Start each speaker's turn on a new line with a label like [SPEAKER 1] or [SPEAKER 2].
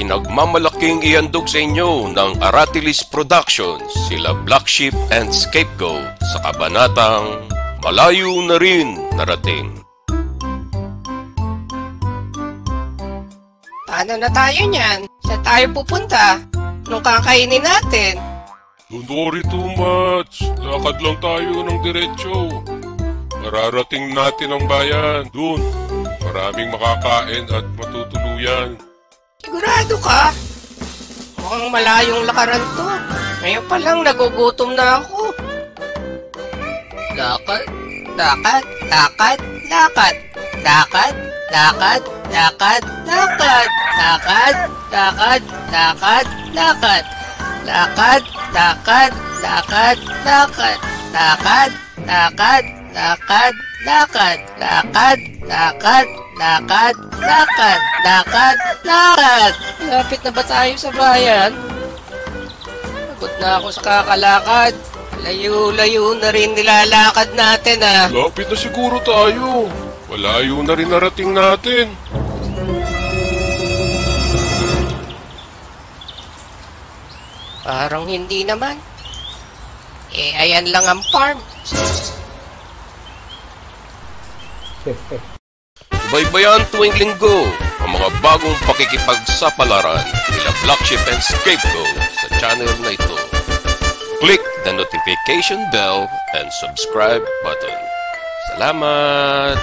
[SPEAKER 1] Pinagmamalaking ihandog sa inyo ng Aratilis Productions, sila Black Sheep and Scapegoat sa kabanatang Malayo na rin narating.
[SPEAKER 2] Paano na tayo niyan? Saan tayo pupunta? Anong kakainin natin?
[SPEAKER 3] Don't worry too much. Lakad lang tayo ng diretsyo. Mararating natin ang bayan. Doon, maraming makakain at matutuluyan.
[SPEAKER 2] Sigurado ka? Mukhang malayong lakaran to. Ngayon pa lang nagugutom na ako. Lakad, lakad, lakad, lakad. Lakad, lakad, lakad, lakad. Lakad, lakad, lakad, lakad. Lakad, lakad, lakad, lakad. Lakad, lakad, lakad, lakad. Lakad, lakad, lakad, lakad, lakad, lakad. Lapit na ba tayo sa bayan? Pagod na ako sa kakalakad. Layo-layo na rin nilalakad natin ah.
[SPEAKER 3] Lapit na siguro tayo. Malayo na rin narating natin.
[SPEAKER 2] Parang hindi naman. Ayan lang ang farm.
[SPEAKER 1] Baybayan tuwing linggo ang mga bagong pakikipagsapalaran nila Black Sheep and Scapegoat sa channel na ito. Click the notification bell and subscribe button. Salamat!